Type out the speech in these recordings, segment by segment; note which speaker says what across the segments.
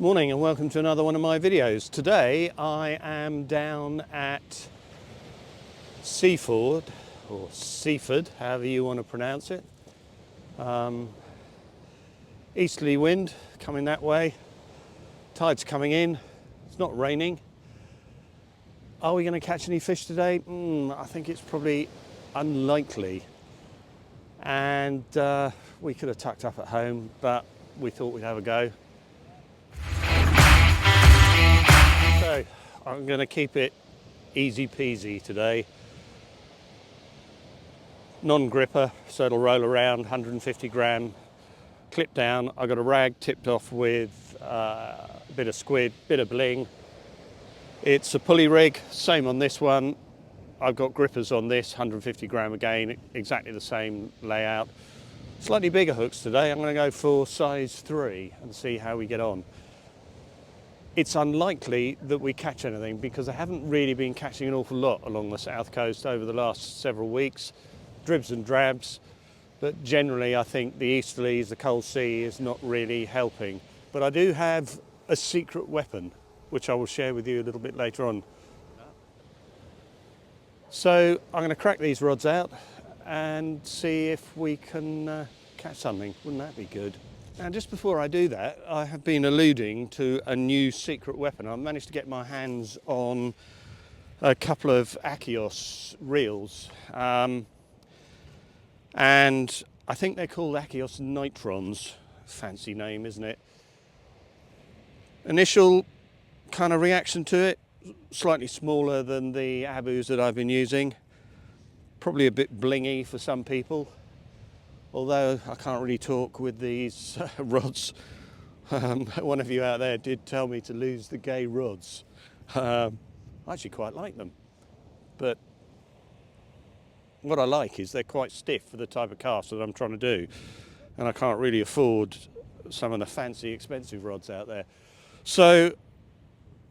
Speaker 1: Morning and welcome to another one of my videos. Today I am down at Seaford, or Seaford, however you want to pronounce it. Easterly wind coming that way, tide's coming in, it's not raining. Are we going to catch any fish today? I think it's probably unlikely. And we could have tucked up at home, but we thought we'd have a go. So I'm going to keep it easy peasy today. Non-gripper, so it'll roll around, 150 gram, clip down. I've got a rag tipped off with a bit of squid, bit of bling. It's a pulley rig, same on this one. I've got grippers on this, 150 gram again, exactly the same layout. Slightly bigger hooks today. I'm going to go for size 3 and see how we get on. It's unlikely that we catch anything because I haven't really been catching an awful lot along the south coast over the last several weeks. Dribs and drabs, but generally I think the easterlies, the cold sea is not really helping. But I do have a secret weapon, which I will share with you a little bit later on. So I'm going to crack these rods out and see if we can catch something. Wouldn't that be good? Now, just before I do that, I have been alluding to a new secret weapon. I've managed to get my hands on a couple of Achios reels, and I think they're called Achios Nitrons. Fancy name, isn't it? Initial kind of reaction to it, slightly smaller than the Abus that I've been using. Probably a bit blingy for some people. Although I can't really talk with these rods. One of you out there did tell me to lose the gay rods. I actually quite like them. But what I like is they're quite stiff for the type of cast that I'm trying to do. And I can't really afford some of the fancy, expensive rods out there. So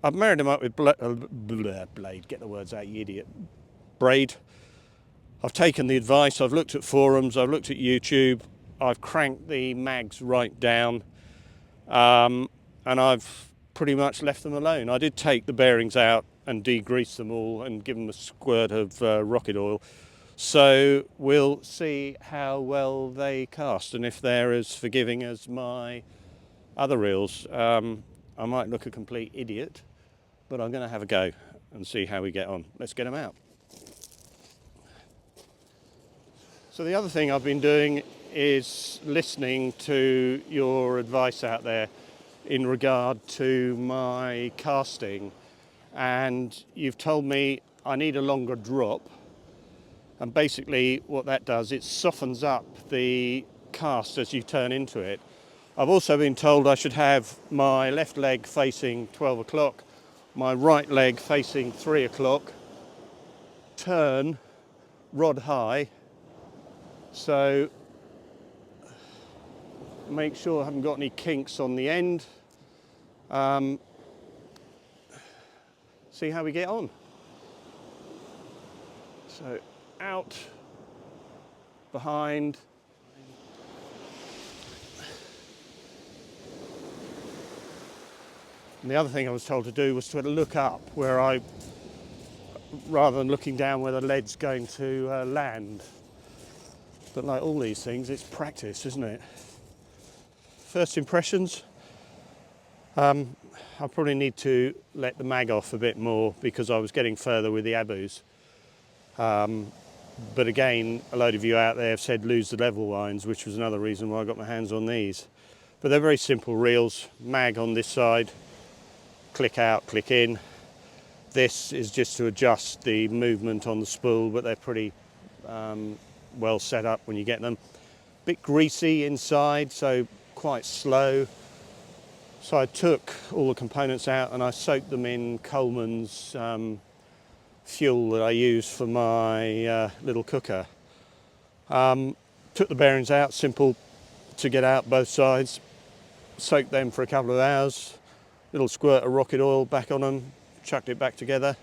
Speaker 1: I've married them up with blade, get the words out, you idiot, braid. I've taken the advice, I've looked at forums, I've looked at YouTube, I've cranked the mags right down, and I've pretty much left them alone. I did take the bearings out and degrease them all and give them a squirt of rocket oil. So we'll see how well they cast and if they're as forgiving as my other reels. I might look a complete idiot, but I'm going to have a go and see how we get on. Let's get them out. So the other thing I've been doing is listening to your advice out there in regard to my casting, and you've told me I need a longer drop, and basically what that does, it softens up the cast as you turn into it. I've also been told I should have my left leg facing 12 o'clock, my right leg facing 3 o'clock, turn rod high. So make sure I haven't got any kinks on the end. See how we get on. So out, behind. And the other thing I was told to do was to look up where rather than looking down where the lead's going to land. But like all these things, it's practice, isn't it? First impressions, I probably need to let the mag off a bit more because I was getting further with the Abus. But again, a load of you out there have said lose the level lines, which was another reason why I got my hands on these. But they're very simple reels, mag on this side, click out, click in. This is just to adjust the movement on the spool, but they're pretty well set up when you get them. Bit greasy inside, so quite slow. So I took all the components out and I soaked them in Coleman's fuel that I use for my little cooker. Took the bearings out, simple to get out both sides. Soaked them for a couple of hours. Little squirt of rocket oil back on them, chucked it back together.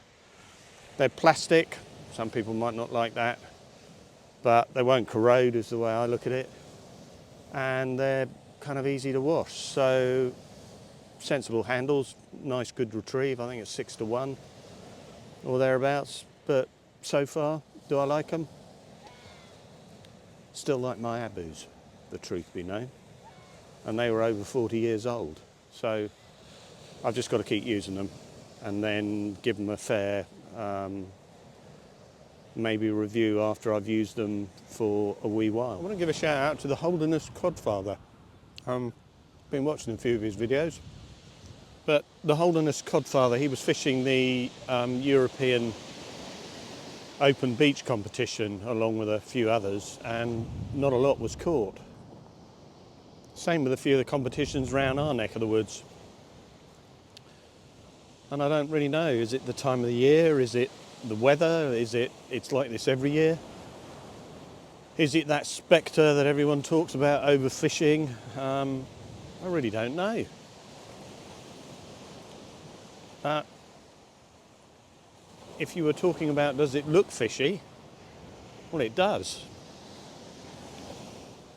Speaker 1: They're plastic, some people might not like that, but they won't corrode is the way I look at it. And they're kind of easy to wash. So sensible handles, nice good retrieve. I think it's 6-1 or thereabouts. But so far, do I like them? Still like my Abus, the truth be known. And they were over 40 years old. So I've just got to keep using them and then give them a fair maybe review after I've used them for a wee while. I want to give a shout out to the Holderness Codfather. Been watching a few of his videos, but the Holderness Codfather, he was fishing the European Open Beach competition along with a few others, and not a lot was caught. Same with a few of the competitions around our neck of the woods. And I don't really know, is it the time of the year? Is it the weather? Is it, it's like this every year? Is it that spectre that everyone talks about, overfishing? I really don't know. If you were talking about does it look fishy, well, it does.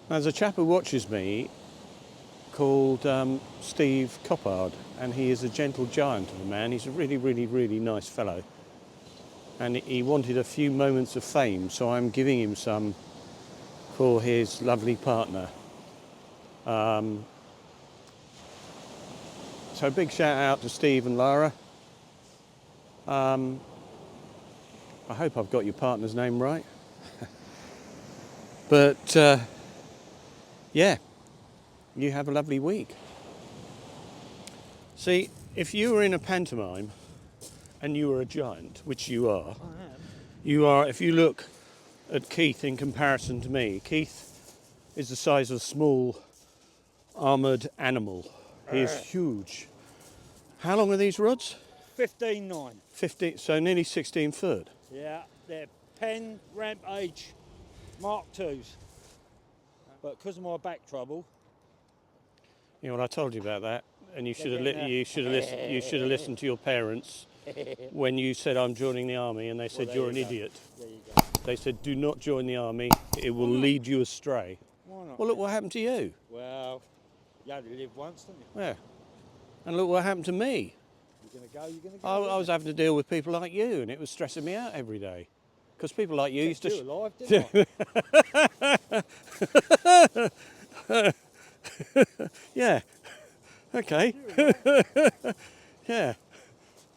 Speaker 1: There's a chap who watches me called Steve Coppard, and he is a gentle giant of a man. He's a really, really, really nice fellow. And he wanted a few moments of fame, so I'm giving him some for his lovely partner. So big shout out to Steve and Lara. I hope I've got your partner's name right. But yeah, you have a lovely week. See, if you were in a pantomime and you were a giant, which you are,
Speaker 2: I am.
Speaker 1: you are, if you look at Keith in comparison to me, Keith is the size of a small armoured animal. He is huge. How long are these rods?
Speaker 2: 15.9.
Speaker 1: 15, so nearly 16 foot.
Speaker 2: Yeah, they're pen ramp H Mark IIs. But because of my back trouble,
Speaker 1: You know what, I told you about that, and you should have
Speaker 2: getting
Speaker 1: you should have listened to your parents when you said I'm joining the army, and they said
Speaker 2: there
Speaker 1: you're
Speaker 2: you
Speaker 1: an
Speaker 2: go.
Speaker 1: idiot.
Speaker 2: there you go.
Speaker 1: They said do not join the army; it will lead you astray.
Speaker 2: Why not?
Speaker 1: Well, look what happened to you.
Speaker 2: Well, you only live once, don't you?
Speaker 1: Yeah, and look what happened to me.
Speaker 2: You're going to go, you're going to go.
Speaker 1: I was having to deal with people like you, and it was stressing me out every day. Because people like you used
Speaker 2: Kept
Speaker 1: to.
Speaker 2: you alive, didn't I?
Speaker 1: Yeah. Okay. Yeah.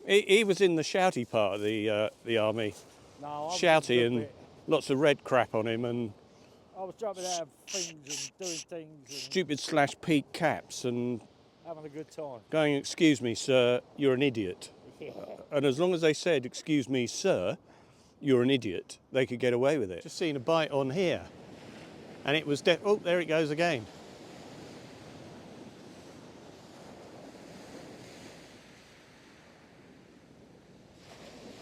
Speaker 1: He was in the shouty part of the army.
Speaker 2: No, I was
Speaker 1: Shouty
Speaker 2: a
Speaker 1: and
Speaker 2: bit-
Speaker 1: lots of red crap on him and
Speaker 2: I was jumping out of things and doing things and
Speaker 1: stupid slash peak caps and
Speaker 2: having a good time.
Speaker 1: going, excuse me, sir, you're an idiot. And as long as they said, excuse me, sir, you're an idiot, they could get away with it. Just seen a bite on here. And it was, oh, there it goes again.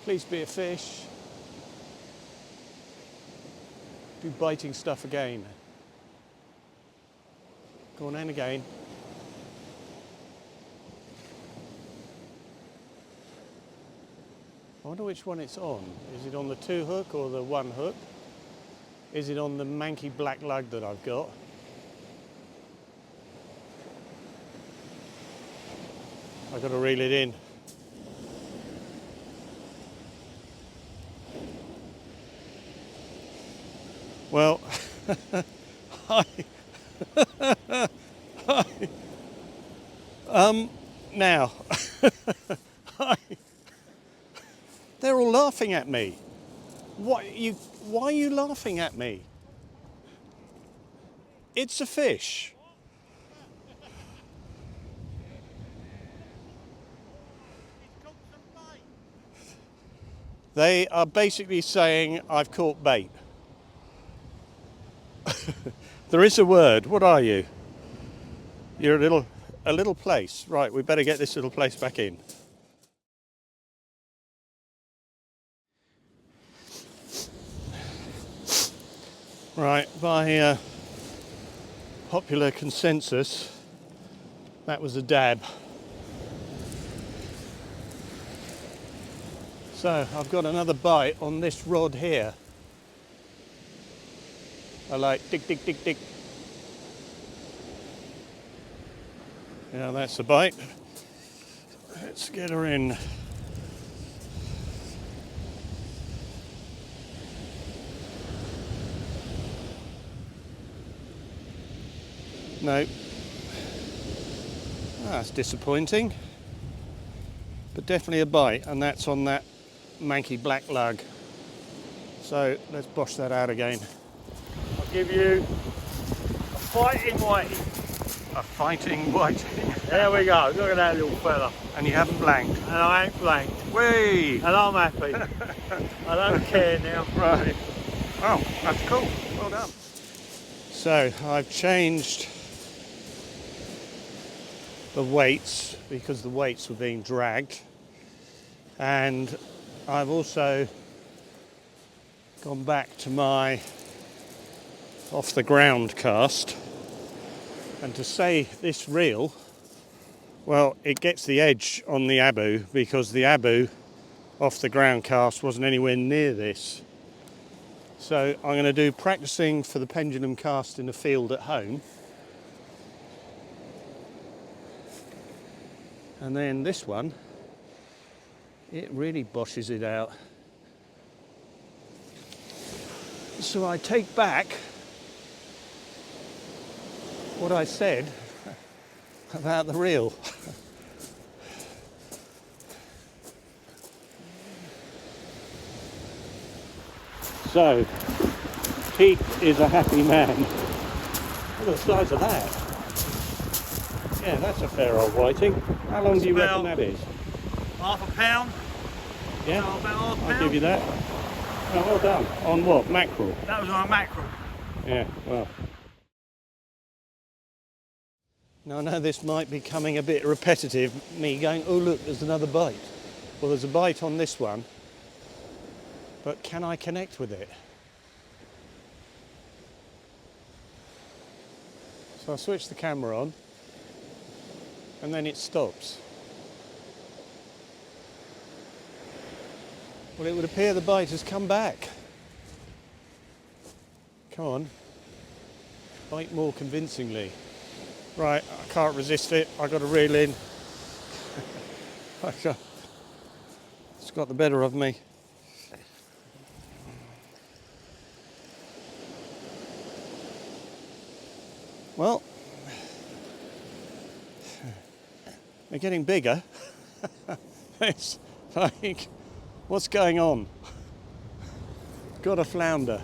Speaker 1: Please be a fish. Do biting stuff again. Go on, and again. I wonder which one it's on. Is it on the 2 hook or the 1 hook? Is it on the manky black lug that I've got? I've got to reel it in. Well, now, they're all laughing at me. Why are you laughing at me? It's a fish. They are basically saying I've caught bait. There is a word. What are you? You're a little place. Right, we better get this little place back in. Right, by popular consensus, that was a dab. So I've got another bite on this rod here. I like tick, tick, tick, tick. Yeah, that's a bite. Let's get her in. No. That's disappointing. But definitely a bite, and that's on that manky black lug. So let's bosh that out again.
Speaker 2: I'll give you a fighting whiting.
Speaker 1: A fighting whiting.
Speaker 2: There we go, look at that little fella.
Speaker 1: And you haven't blanked.
Speaker 2: And I ain't blanked.
Speaker 1: Whee!
Speaker 2: And I'm happy. I don't care now.
Speaker 1: Right. Oh, that's cool. Well done. So I've changed the weights because the weights were being dragged, and I've also gone back to my off the ground cast. And to say this reel, well, it gets the edge on the Abu because the Abu off the ground cast wasn't anywhere near this. So I'm going to do practicing for the pendulum cast in the field at home. And then this one, it really boshes it out. So I take back what I said about the reel. So, Keith is a happy man. Look at the size of that. Yeah, that's a fair old whiting. How long do you reckon that is?
Speaker 2: Half a pound.
Speaker 1: Yeah,
Speaker 2: About half a
Speaker 1: I'll
Speaker 2: pound.
Speaker 1: give you that. Oh, well done. On what? Mackerel?
Speaker 2: That was on a mackerel.
Speaker 1: Yeah, well. Now I know this might be coming a bit repetitive, me going, oh look, there's another bite. Well, there's a bite on this one, but can I connect with it? So I switch the camera on, and then it stops. Well, it would appear the bite has come back. Come on, bite more convincingly. Right, I can't resist it. I've got to reel in. It's got the better of me. Well, they're getting bigger. It's like, what's going on? Got a flounder.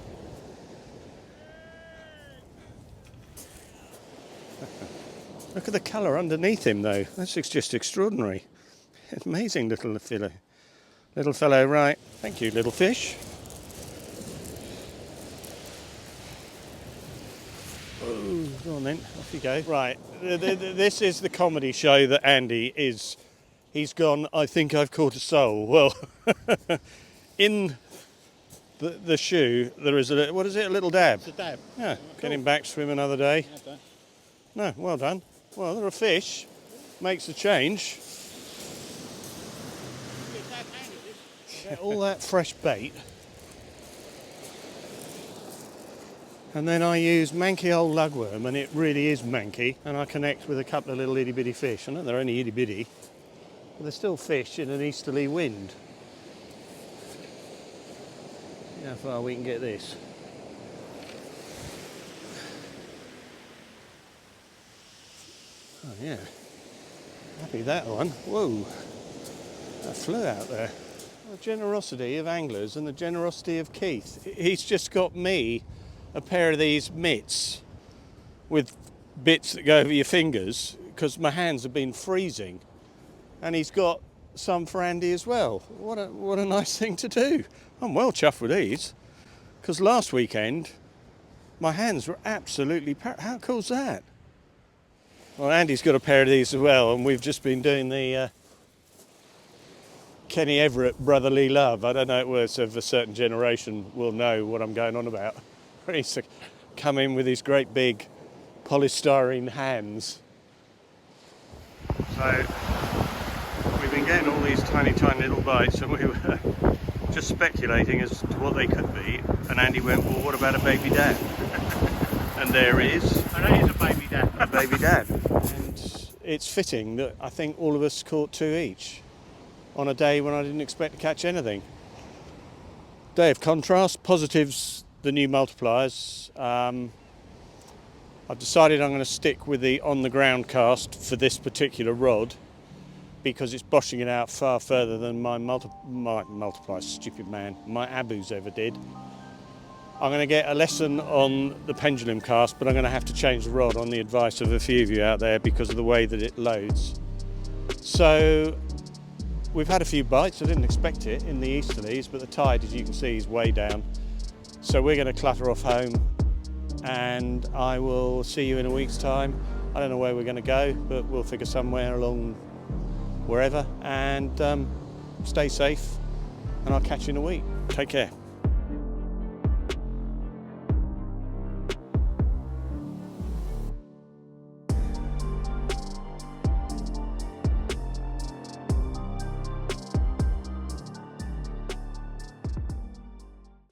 Speaker 1: Look at the colour underneath him though. That's just extraordinary. Amazing little fellow. Little fellow, right. Thank you, little fish. Oh, go on then, off you go. Right, this is the comedy show that Andy is. He's gone, I think I've caught a soul. Well, in the shoe, there is a, what is it, a little dab?
Speaker 2: It's a dab.
Speaker 1: Yeah,
Speaker 2: Cool.
Speaker 1: get him back, swim another day.
Speaker 2: Yeah,
Speaker 1: No, well done. Well, they're a fish. Makes a change. Get all that fresh bait. And then I use manky old lugworm, and it really is manky, and I connect with a couple of little itty bitty fish. I know they're only itty bitty, but they're still fish in an easterly wind. See how far we can get this. Oh yeah, happy that one. Whoa, that flew out there. The generosity of anglers and the generosity of Keith. He's just got me a pair of these mitts with bits that go over your fingers because my hands have been freezing, and he's got some for Andy as well. What a nice thing to do. I'm well chuffed with these because last weekend my hands were absolutely how cool's that? Well, Andy's got a pair of these as well, and we've just been doing the Kenny Everett brotherly love. I don't know, it was of a certain generation will know what I'm going on about. He used to come in with his great big polystyrene hands. So we've been getting all these tiny little bites, and we were just speculating as to what they could be, and Andy went, well, what about a baby dad? And there is.
Speaker 2: And that is a baby dad.
Speaker 1: A baby dad. And it's fitting that I think all of us caught 2 each on a day when I didn't expect to catch anything. Day of contrast. Positives, the new multipliers. I've decided I'm going to stick with the on the ground cast for this particular rod because it's boshing it out far further than my multipliers, stupid man, my Abus ever did. I'm going to get a lesson on the pendulum cast, but I'm going to have to change the rod on the advice of a few of you out there because of the way that it loads. So we've had a few bites. I didn't expect it in the easterlies, but the tide, as you can see, is way down. So we're going to clutter off home, and I will see you in a week's time. I don't know where we're going to go, but we'll figure somewhere along wherever, and stay safe, and I'll catch you in a week. Take care.